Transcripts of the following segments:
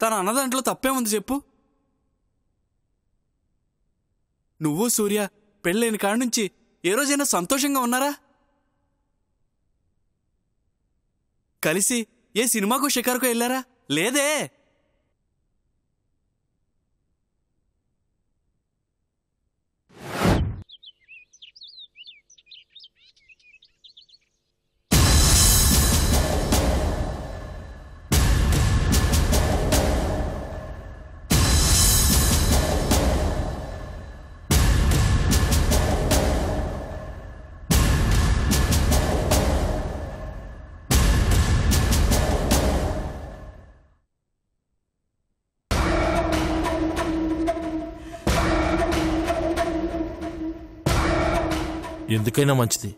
తన అన్నదాంట్లో తప్పేముంది చెప్పు? నువ్వు సూర్య పెళ్ళైన కాడ నుంచి ఏ రోజైనా సంతోషంగా ఉన్నారా? కలిసి ఏ సినిమాకు షికారుకు వెళ్ళారా? లేదే. ఎందుకైనా మంచిది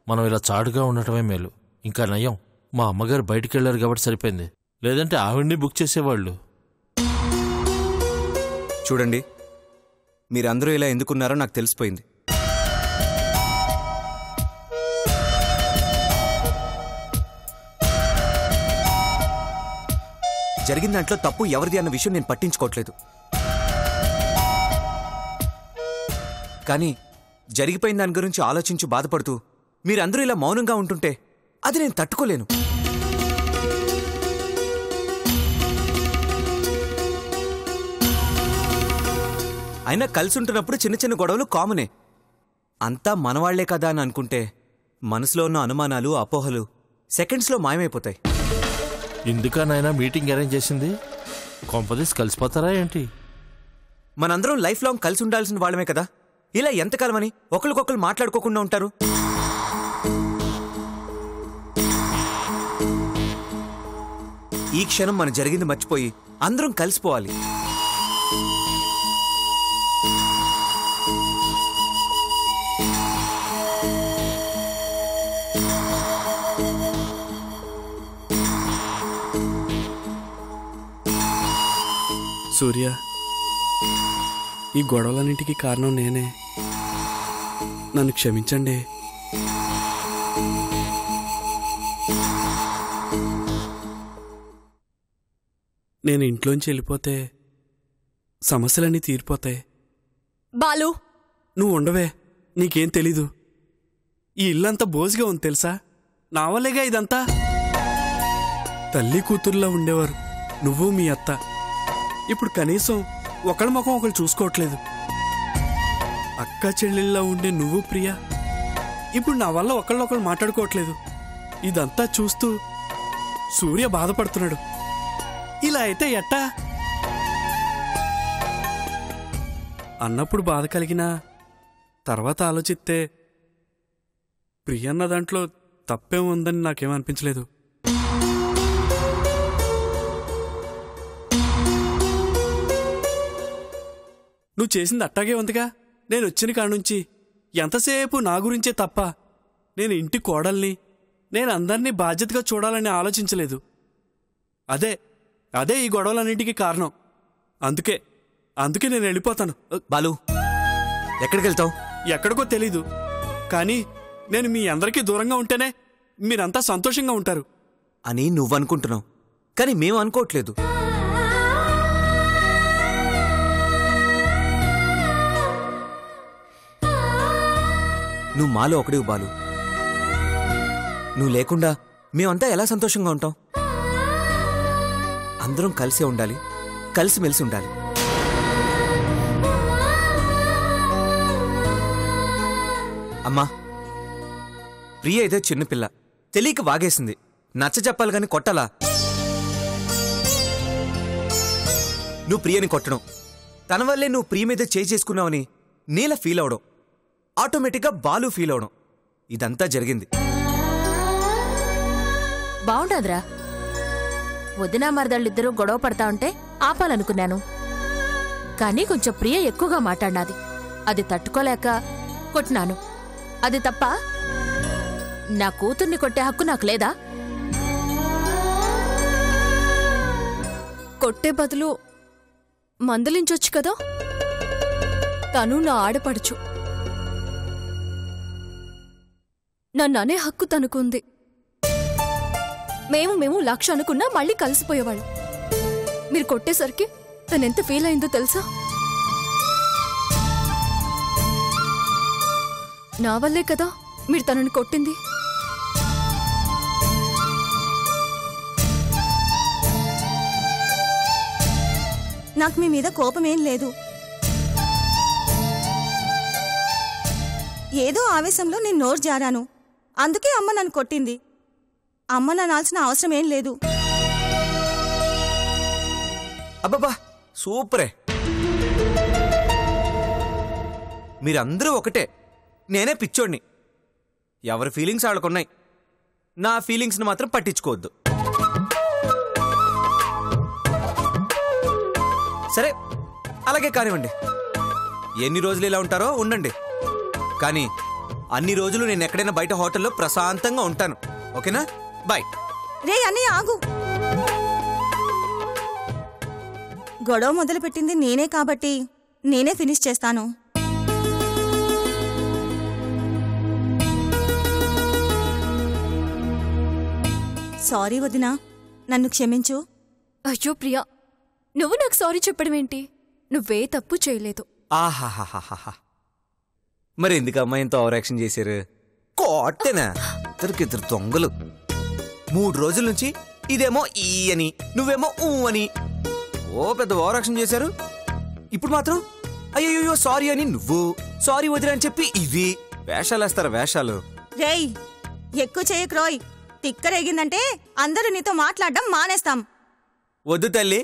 మనం ఇలా చాటుగా ఉండటమే మేలు. ఇంకా నయం మా అమ్మగారు బయటికి వెళ్ళారు కాబట్టి సరిపోయింది, లేదంటే ఆవిడ్ని బుక్ చేసేవాళ్ళు. చూడండి, మీరందరూ ఇలా ఎందుకున్నారో నాకు తెలిసిపోయింది. జరిగిన దాంట్లో తప్పు ఎవరిది అన్న విషయం నేను పట్టించుకోవట్లేదు. కానీ జరిగిపోయిన దాని గురించి ఆలోచించి బాధపడుతూ మీరందరూ ఇలా మౌనంగా ఉంటుంటే అది నేను తట్టుకోలేను. అయినా కలిసి ఉంటున్నప్పుడు చిన్న చిన్న గొడవలు కామనే. అంతా మనవాళ్లే కదా అని అనుకుంటే మనసులో ఉన్న అనుమానాలు, అపోహలు సెకండ్స్లో మాయమైపోతాయి. ఎందుకనైనా మీటింగ్ అరేంజ్ చేసింది? కొంపదీసి కలిసిపోతారా ఏంటి? మనందరం లైఫ్ లాంగ్ కలిసి ఉండాల్సిన వాళ్ళమే కదా. ఇలా ఎంతకాలమని ఒకరికొకరు మాట్లాడుకోకుండా ఉంటారు? ఈ క్షణం మన జరిగింది మర్చిపోయి అందరం కలిసిపోవాలి. సూర్య, ఈ గొడవలన్నింటికి కారణం నేనే. నన్ను క్షమించండి. నేను ఇంట్లోంచి వెళ్ళిపోతే సమస్యలన్నీ తీరిపోతాయి. బాలు, నువ్వు ఉండవే, నీకేం తెలీదు. ఈ ఇల్లంతా బోసిగా ఉంది తెలుసా? నా వల్లేగా ఇదంతా. తల్లి కూతుర్లా ఉండేవారు నువ్వు మీ అత్త. ఇప్పుడు కనీసం ఒకళ్ళ ముఖం ఒకళ్ళు చూసుకోవట్లేదు. అక్క చెల్లెళ్ళలా ఉండే నువ్వు ప్రియా ఇప్పుడు నా వల్ల ఒకళ్ళొకళ్ళు మాట్లాడుకోవట్లేదు. ఇదంతా చూస్తూ సూర్య బాధపడుతున్నాడు. ఇలా అయితే ఎట్టా? అన్నప్పుడు బాధ కలిగినా తర్వాత ఆలోచిస్తే ప్రియన్న దాంట్లో తప్పేముందని నాకేమనిపించలేదు. నువ్వు చేసింది అట్టాగే ఉందిగా. నేను వచ్చిన కాడ నుంచి ఎంతసేపు నా గురించే తప్ప నేను ఇంటి కోడల్ని, నేను అందరినీ బాధ్యతగా చూడాలని ఆలోచించలేదు. అదే ఈ గొడవలన్నింటికి కారణం. అందుకే నేను వెళ్ళిపోతాను. బాలు, ఎక్కడికి వెళ్తావు? ఎక్కడికో తెలీదు, కానీ నేను మీ అందరికీ దూరంగా ఉంటేనే మీరంతా సంతోషంగా ఉంటారు అని నువ్వు అనుకుంటున్నావు, కానీ మేము అనుకోవట్లేదు. నువ్వు మాలో ఒకడివి బాలు. నువ్వు లేకుండా మేమంతా ఎలా సంతోషంగా ఉంటాం? అందరం కలిసే ఉండాలి, కలిసిమెలిసి ఉండాలి. అమ్మా, ప్రియ ఇదే చిన్నపిల్ల, తెలియక వాగేసింది. నచ్చ చెప్పాలి గాని కొట్టాలా? నువ్వు ప్రియని కొట్టడం, తన వల్లే నువ్వు ప్రియ మీద చేసుకున్నావని నీలా ఫీల్ అవడం, ఆటోమేటిక్గా బాలు ఫీల్ అవడం, ఇదంతా జరిగింది. బావుండదురా. వదినా మరదళ్ళిద్దరూ గొడవ పడతా ఉంటే ఆపాలనుకున్నాను, కానీ కొంచెం ప్రియ ఎక్కువగా మాట్లాడినాది. అది తట్టుకోలేక కొట్టినాను. అది తప్ప? నా కూతుర్ని కొట్టే హక్కు నాకు లేదా? కొట్టే బదులు మందలించొచ్చు కదా. తను నా ఆడపడుచు, నన్ను అనే హక్కు తనుకుంది. మేము 1,00,000 అనుకున్నా మళ్ళీ కలిసిపోయేవాళ్ళు. మీరు కొట్టేసరికి తనెంత ఫీల్ అయిందో తెలుసా? నా వల్లే కదా మీరు తనని కొట్టింది. నాకు మీ మీద కోపమేం లేదు. ఏదో ఆవేశంలో నేను నోరు జారాను, అందుకే అమ్మ నన్ను కొట్టింది. అమ్మ నానాల్సిన అవసరం ఏం లేదు. అబ్బబ్బా సూపరే. మీరందరూ ఒకటే, నేనే పిచ్చోడిని. ఎవరి ఫీలింగ్స్ వాళ్ళకున్నాయి. నా ఫీలింగ్స్ని మాత్రం పట్టించుకోవద్దు. సరే అలాగే కానివ్వండి. ఎన్ని రోజులు ఇలా ఉంటారో ఉండండి, కానీ అన్ని రోజులు నేను ఎక్కడైనా బయట హోటల్లో ప్రశాంతంగా ఉంటాను. ఓకేనా? బాయ్. రే అన్నయ్య ఆగు. గొడవ మొదలుపెట్టింది నేనే కాబట్టి నేనే ఫినిష్ చేస్తాను. సారీ వదినా, నన్ను క్షమించు. అయ్యో ప్రియా, నువ్వు నాకు సారీ చెప్పడం ఏంటి? నువ్వే తప్పు చేయలేదు. ఆహాహాహాహా. మరి ఎందుకమ్మా ఇంత ఓవర్ యాక్షన్ చేశారు? కోట్టేనా ఇద్దరు దొంగలు. 3 రోజుల నుంచి ఇదేమో ఈ అని, నువ్వేమో ఊ అని ఓ పెద్ద ఓవర్ యాక్షన్ చేశారు. ఇప్పుడు మాత్రం అయ్యో సారీ అని నువ్వు, సారీ వదిలే అని చెప్పి ఇవి వేషాలు వేస్తారు. వేషాలు. రేయ్ ఎక్కువ చేయక్రోయ్. తిక్కరేగిందంటే అందరూ నీతో మాట్లాడడం మానేస్తాం. వద్దు తల్లి,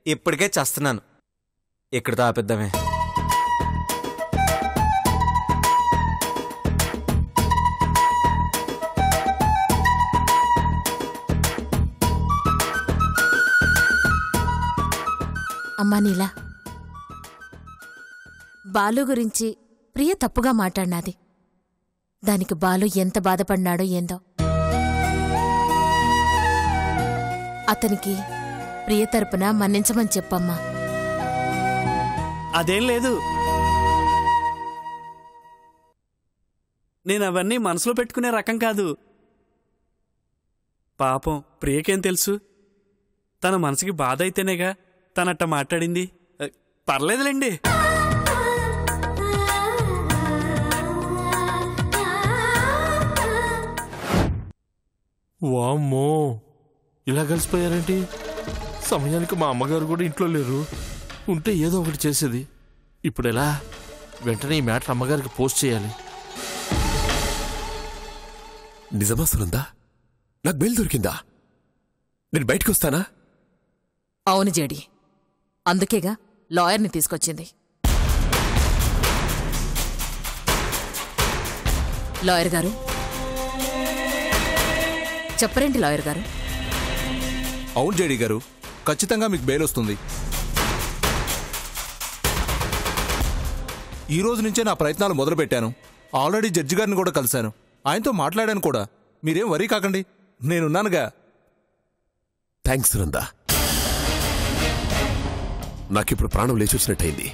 ఇప్పటికే చస్తున్నాను. ఇక్కడితో ఆపేద్దామే. అమ్మా నీలా, బాలు గురించి ప్రియ తప్పుగా మాట్లాడినాది. దానికి బాలు ఎంత బాధపడినాడో ఏందో. అతనికి ప్రియ తరపున మన్నించమని చెప్పమ్మా. అదేం లేదు, నేను అవన్నీ మనసులో పెట్టుకునే రకం కాదు. పాపం ప్రియకేం తెలుసు? తన మనసుకి బాధ అయితేనేగా తనట్ట మాట్లాడింది. పర్లేదులేండి. వామ్మో, ఇలా కలిసిపోయారేంటి? సమయానికి మా అమ్మగారు కూడా ఇంట్లో లేరు. ఉంటే ఏదో ఒకటి చేసేది. ఇప్పుడు ఎలా? వెంటనే ఈ మ్యాటర్ అమ్మగారికి పోస్ట్ చేయాలి. నిజమా సునందా? నాకు బెయిల్ దొరికిందా? నేను బయటకు వస్తానా? అవును జేడి, అందుకేగా లాయర్ని తీసుకొచ్చింది. లాయర్ గారు చెప్పరేంటి? లాయర్ గారు. అవును జేడీ గారు, ఖచ్చితంగా మీకు బెయిల్ వస్తుంది. ఈ రోజు నుంచే నా ప్రయత్నాలు మొదలుపెట్టాను. ఆల్రెడీ జడ్జి గారిని కూడా కలిశాను, ఆయనతో మాట్లాడాను కూడా. మీరేం వరీ కాకండి, నేనున్నానుగా. థ్యాంక్స్ సునందా. నాకిప్పుడు ప్రాణం లేచొచ్చినట్టయింది.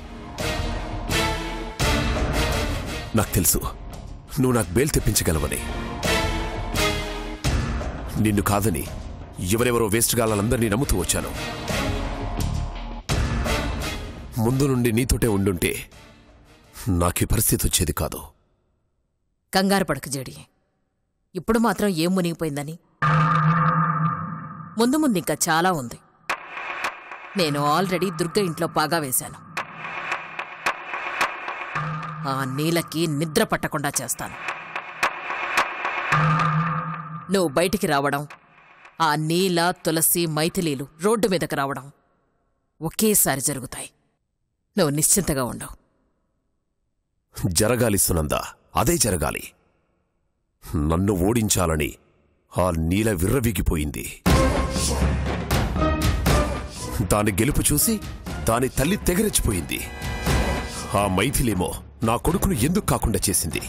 నాకు తెలుసు నువ్వు నాకు బెయిల్ తెప్పించగలవని. నిన్ను కాదని ఎవరెవరో వేస్ట్ గాళ్ళందరినీ నమ్ముతూ వచ్చాను. ముందు నుండి నీతోటే ఉండుంటే నాకీ పరిస్థితి వచ్చేది కాదు. కంగారు పడకు జేడి, ఇప్పుడు మాత్రం ఏం మునిగిపోయిందని. ముందు ముందు ఇంకా చాలా ఉంది. నేను ఆల్రెడీ దుర్గ ఇంట్లో పాగా వేశాను. ఆ నీలకి నిద్ర పట్టకుండా చేస్తాను. నువ్వు బయటికి రావడం, ఆ నీల, తులసి, మైథిలీలు రోడ్డు మీదకి రావడం ఒకేసారి జరుగుతాయి. నువ్వు నిశ్చింతగా ఉండవు. జరగాలి సునందా, అదే జరగాలి. నన్ను ఓడించాలని ఆ నీల విర్రవీగిపోయింది. దాని గెలుపు చూసి దాని తల్లి తెగరెచ్చిపోయింది. ఆ మైథిలేమో నా కొడుకును ఎందుకు కాకుండా చేసింది.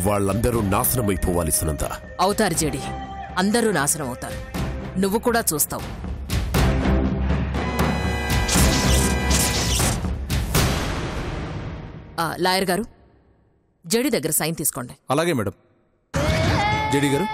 వాళ్ళందరూ నాశనమైపోవాలి సునందా. అవుతారు జేడి, అందరూ నాశనం అవుతారు. నువ్వు కూడా చూస్తావు. లాయర్ గారు, జేడి దగ్గర సైన్ తీసుకోండి. అలాగే మేడం. జేడీ గారు,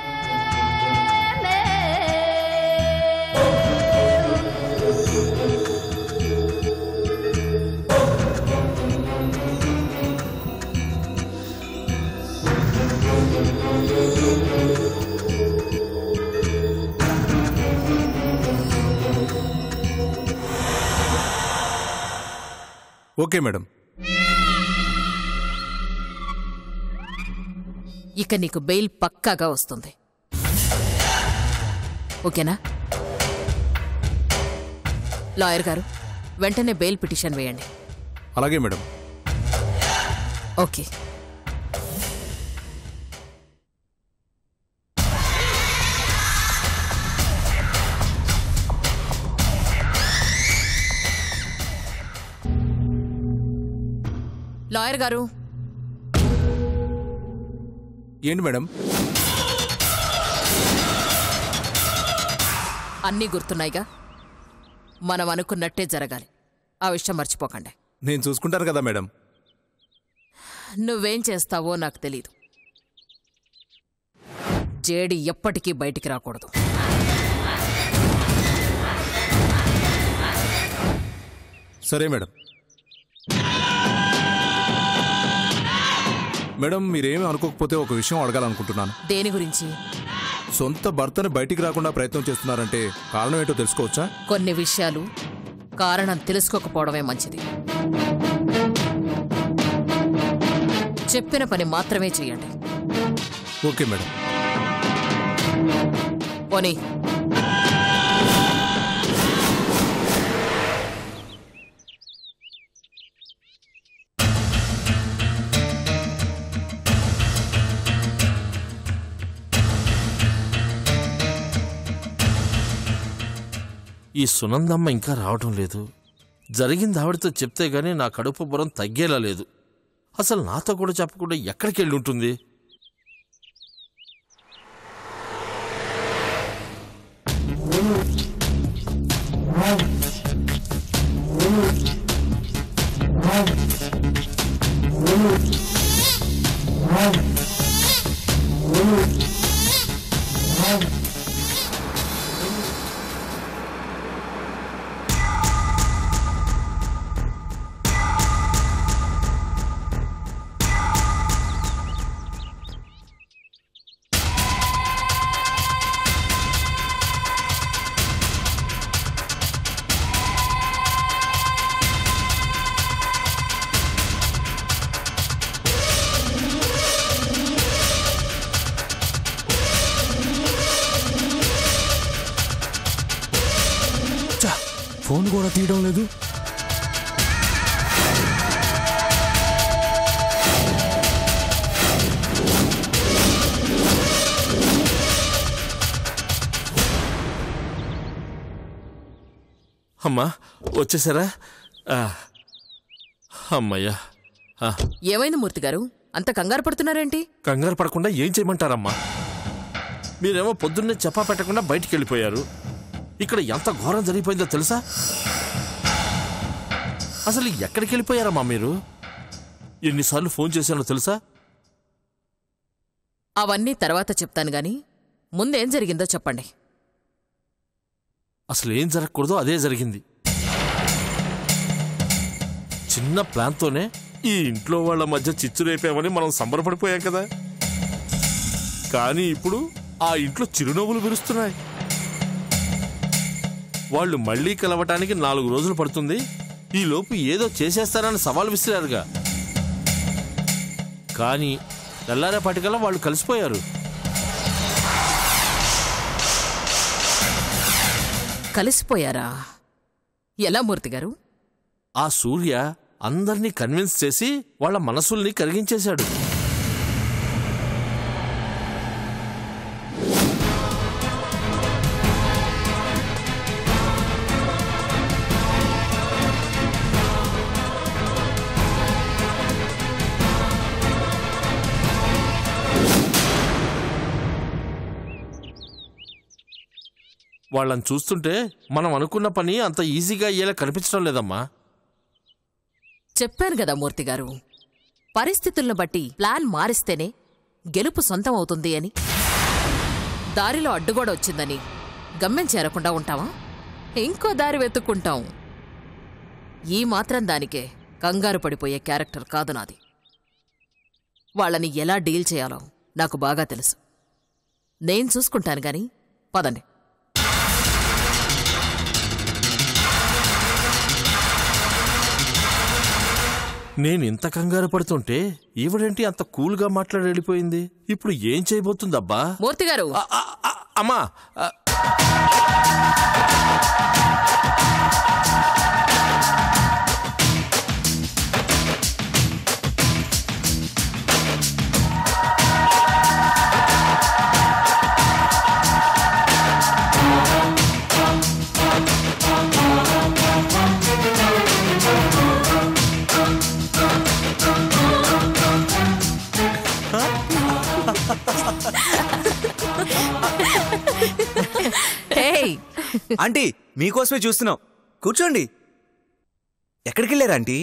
ఓకే మేడం. ఇక నీకు బెయిల్ పక్కాగా వస్తుంది. ఓకేనా? లాయర్ గారు, వెంటనే బెయిల్ పిటిషన్ వేయండి. అలాగే మేడం. ఓకే. లాయర్ గారు. ఏంటి మేడం? అన్నీ గుర్తున్నాయిగా? మనం అనుకున్నట్టే జరగాలి. ఆ విషయం మర్చిపోకండి. నేను చూసుకుంటాను కదా మేడం. నువ్వేం చేస్తావో నాకు తెలీదు. జేడి ఎప్పటికీ బయటికి రాకూడదు. సరే మేడం. మేడం, మీరేమీ అనుకోకపోతే ఒక విషయం అడగాలనుకుంటున్నాను. దేని గురించి? సొంత భర్తని బయటికి రాకుండా ప్రయత్నం చేస్తున్నారంటే కారణం ఏంటో తెలుసుకోవచ్చా? కొన్ని విషయాలు కారణం తెలుసుకోకపోవడమే మంచిది. చెప్పిన పని మాత్రమే చేయండి. Okay madam. పోనీ. ఈ సునందమ్మ ఇంకా రావటం లేదు. జరిగింది ఆవిడతో చెప్తే గానీ నా కడుపు బురం తగ్గేలా లేదు. అసలు నాతో కూడా చెప్పకుండా ఎక్కడికి వెళ్ళి ఉంటుంది? ఫోన్ కూడా తీయడం లేదు. అమ్మా వచ్చేసారా? అమ్మయ్యా. ఏమైంది మూర్తి గారు, అంత కంగారు పడుతున్నారేంటి? కంగారు పడకుండా ఏం చేయమంటారమ్మా? మీరేమో పొద్దున్నే చెప్పా పెట్టకుండా బయటికి వెళ్ళిపోయారు. ఇక్కడ ఎంత ఘోరం జరిగిపోయిందో తెలుసా? అసలు ఎక్కడికి వెళ్ళిపోయారమ్మా మీరు? ఎన్నిసార్లు ఫోన్ చేశానో తెలుసా? అవన్నీ తర్వాత చెప్తాను గాని ముందేం జరిగిందో చెప్పండి. అసలు ఏం జరగకూడదో అదే జరిగింది. చిన్న ప్లాన్తోనే ఈ ఇంట్లో వాళ్ళ మధ్య చిచ్చు రేపామని మనం సంబరపడిపోయాం కదా. కానీ ఇప్పుడు ఆ ఇంట్లో చిరునవ్వులు విరుస్తున్నాయి. వాళ్ళు మళ్లీ కలవటానికి 4 రోజులు పడుతుంది. ఈలోపు ఏదో చేసేస్తారని సవాల్ విసిరారుగా. కానీ తెల్లారేపాటికల్లా వాళ్ళు కలిసిపోయారు. కలిసిపోయారా? ఎలా మూర్తి గారు? ఆ సూర్య అందర్నీ కన్విన్స్ చేసి వాళ్ళ మనసుల్ని కరిగించేశాడు. వాళ్ళని చూస్తుంటే మనం అనుకున్న పని అంత ఈజీగా అయ్యేలా కనిపించడం లేదమ్మా. చెప్పాను కదా మూర్తి గారు, పరిస్థితులను బట్టి ప్లాన్ మారిస్తేనే గెలుపు సొంతం అవుతుంది అని. దారిలో అడ్డుగోడ వచ్చిందని గమ్యం చేరకుండా ఉంటావా? ఇంకో దారి వెతుక్కుంటాం. ఈ మాత్రం దానికే కంగారు పడిపోయే క్యారెక్టర్ కాదు నాది. వాళ్ళని ఎలా డీల్ చేయాలో నాకు బాగా తెలుసు. నేను చూసుకుంటాను గాని పదండి. నేను ఇంత కంగారు పడుతుంటే ఈవిడేంటి అంత కూల్గా మాట్లాడి వెళ్ళిపోయింది? ఇప్పుడు ఏం చేయబోతుందబ్బా? మూర్తి గారు, అమ్మా ఆంటీ మీకోసమే చూస్తున్నాం, కూర్చోండి. ఎక్కడికి వెళ్ళారా ఆంటీ?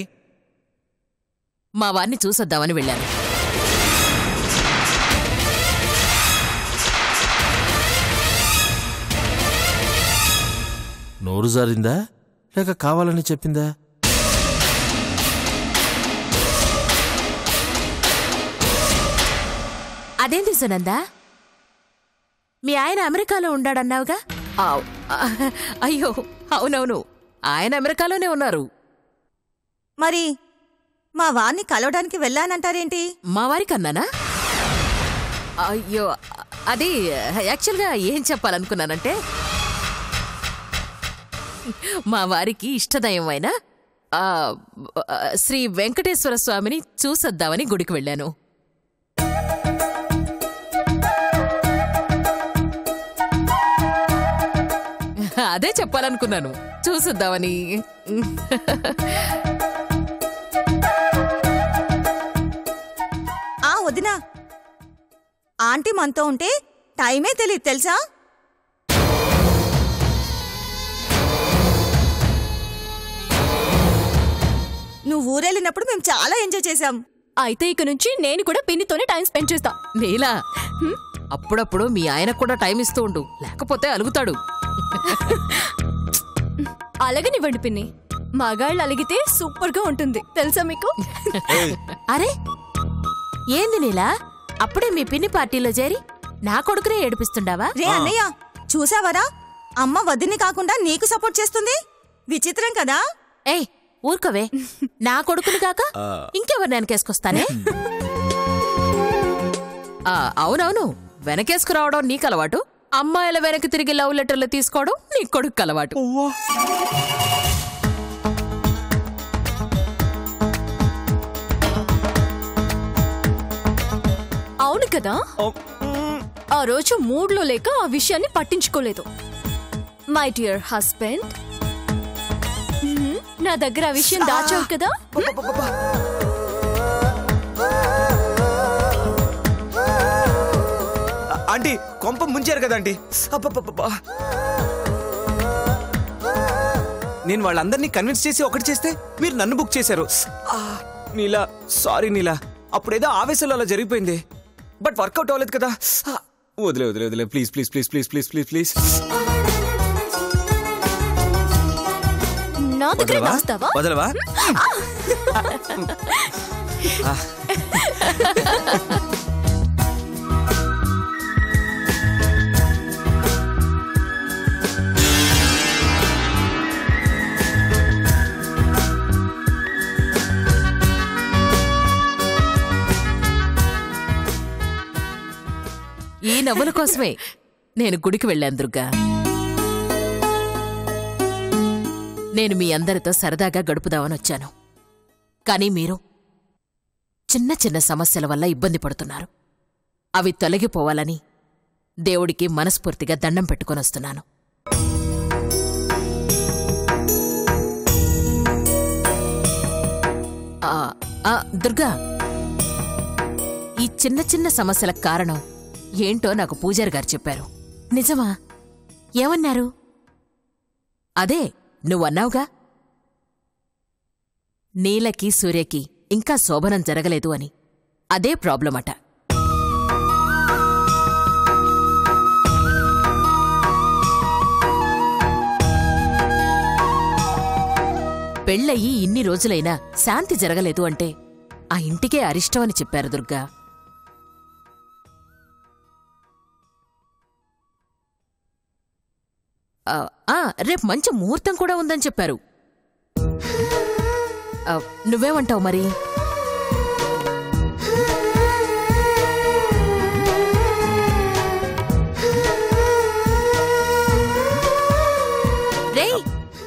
మా వారిని చూసొద్దామని వెళ్ళాను. నోరు జారిందా లేక కావాలని చెప్పిందా? అదేంటి సునందా, మీ ఆయన అమెరికాలో ఉండాడన్నావుగా? అయ్యో అవునవును, ఆయన అమెరికాలోనే ఉన్నారు. మరి మా వారిని కలవడానికి వెళ్ళానంటారేంటి? మా వారికన్నానా? అయ్యో అది యాక్చువల్గా ఏం చెప్పాలనుకున్నానంటే, మా వారికి ఇష్టదైవం అయిన శ్రీ వెంకటేశ్వర స్వామిని చూసొద్దామని గుడికి వెళ్ళాను. అదే చెప్పాలనుకున్నాను, చూసొద్దామని. వదినా, ఆంటీ మనతో ఉంటే టైమే తెలియదు తెలుసా? నువ్వు ఊరెళ్ళినప్పుడు మేము చాలా ఎంజాయ్ చేశాం. అయితే ఇక నుంచి నేను కూడా పిన్నితోనే టైం స్పెండ్ చేస్తా. నీలా, అప్పుడప్పుడు మీ ఆయనకు కూడా టైం ఇస్తూ ఉండు, లేకపోతే అలుగుతాడు. అలగనివ్వండి పిన్ని, మగాళ్ళు అలిగితే సూపర్ గా ఉంటుంది తెలుసా మీకు? అరే ఏంది నీలా, అప్పుడే మీ పిన్ని పార్టీలో చేరి నా కొడుకునే ఏడిపిస్తుండావా? రే అన్నయ్య, చూసావరా అమ్మ వదిని కాకుండా నీకు సపోర్ట్ చేస్తుంది? విచిత్రం కదా. ఏయ్ ఊరుకోవే, నా కొడుకుని కాక ఇంకెవరు వెనకేసుకొస్తానే? అవునవును, వెనకేసుకురావడం నీకు అలవాటు, అమ్మాయిల వెనక్కి తిరిగి లవ్ లెటర్లు తీసుకోవడం నీ కొడుకు అలవాటు. అవును కదా, ఆ రోజు మూడ్లో లేక ఆ విషయాన్ని పట్టించుకోలేదు. మై డియర్ హస్బెండ్, నా దగ్గర ఆ విషయం దాచావు కదా. ఆంటీ కొంప ముంచారు కదా ఆంటీ. నేను వాళ్ళందరినీ కన్విన్స్ చేసి ఒకటి చేస్తే మీరు నన్ను బుక్ చేశారు. నీలా సారీ నీలా, అప్పుడేదో ఆవేశంలో అలా జరిగిపోయింది, బట్ వర్కౌట్ అవ్వలేదు కదా. వదిలే వదిలే వదిలే, please please please please please please please. నా దగ్గర దాస్తావా? వదలవా? ఈ నవ్వుల కోసమే నేను గుడికి వెళ్ళాను దుర్గా. నేను మీ అందరితో సరదాగా గడుపుదామని వచ్చాను, కానీ మీరు చిన్న చిన్న సమస్యల వల్ల ఇబ్బంది పడుతున్నారు. అవి తొలగిపోవాలని దేవుడికి మనస్ఫూర్తిగా దండం పెట్టుకొనొస్తున్నాను. దుర్గా, ఈ చిన్న చిన్న సమస్యలకు కారణం ఏంటో నాకు పూజారి గారు చెప్పారు. నిజమా? ఏమన్నారు? అదే నువ్వన్నావుగా, నీలకి సూర్యకి ఇంకా శోభనం జరగలేదు అని. అదే ప్రాబ్లం అట. పెళ్ళయి ఇన్ని రోజులైనా శాంతి జరగలేదు అంటే ఆ ఇంటికే అరిష్టం అని చెప్పారు దుర్గా. రేపు మంచి ముహూర్తం కూడా ఉందని చెప్పారు. నువ్వేమంటావు మరి?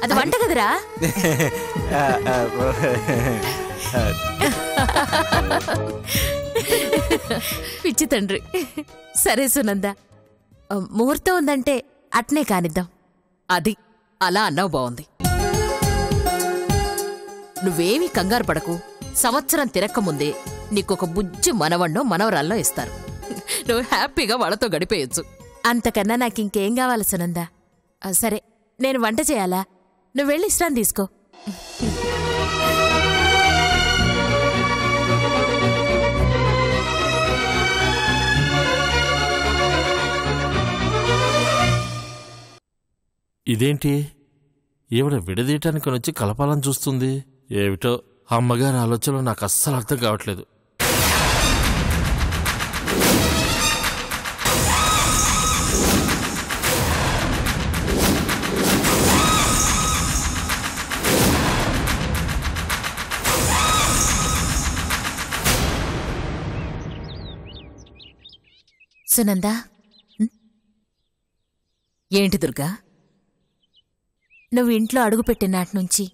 అది వంట కదరా. పిచ్చి తండ్రి. సరే సునంద, ముహూర్తం ఉందంటే అట్నే కానిద్దాం. అది అలా అన్నావు బావుంది. నువ్వేమీ కంగారు పడకు. సంవత్సరం తిరక్కముందే నీకొక బుజ్జి మనవణ్ణో మనవరాల్లో ఇస్తారు. నువ్వు హ్యాపీగా వాళ్ళతో గడిపేయచ్చు. అంతకన్నా నాకింకేం కావాలి సునంద. సరే, నేను వంట చేయాలా? నువ్వు వెళ్ళి ఇష్టాన్ని తీసుకో. ఇదేంటి ఈవిడ విడదీయటానికి వచ్చి కలపాలని చూస్తుంది. ఏమిటో అమ్మగారి ఆలోచనలు నాకు అస్సలు అర్థం కావట్లేదు. సునంద, ఏంటి దుర్గా? నువ్వు ఇంట్లో అడుగుపెట్టినాట్నుంచి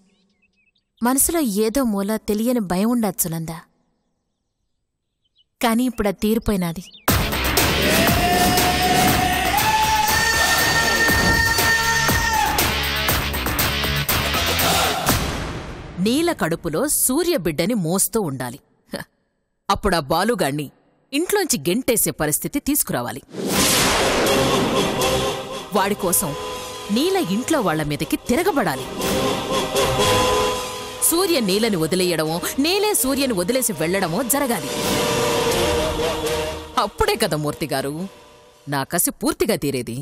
మనసులో ఏదో మూల తెలియని భయం ఉండదు సునంద. కాని ఇప్పుడు అది తీరిపోయినాది. నీల కడుపులో సూర్యబిడ్డని మోస్తూ ఉండాలి. అప్పుడా బాలుగాణ్ణి ఇంట్లోంచి గెంటేసే పరిస్థితి తీసుకురావాలి. వాడికోసం నీల ఇంట్లో వాళ్ల మీదకి తిరగబడాలి. సూర్య నీలని వదిలేయడమో, నీలే సూర్యని వదిలేసి వెళ్లడమో జరగాలి. అప్పుడే కదా మూర్తిగారు నా కసి పూర్తిగా తీరేది.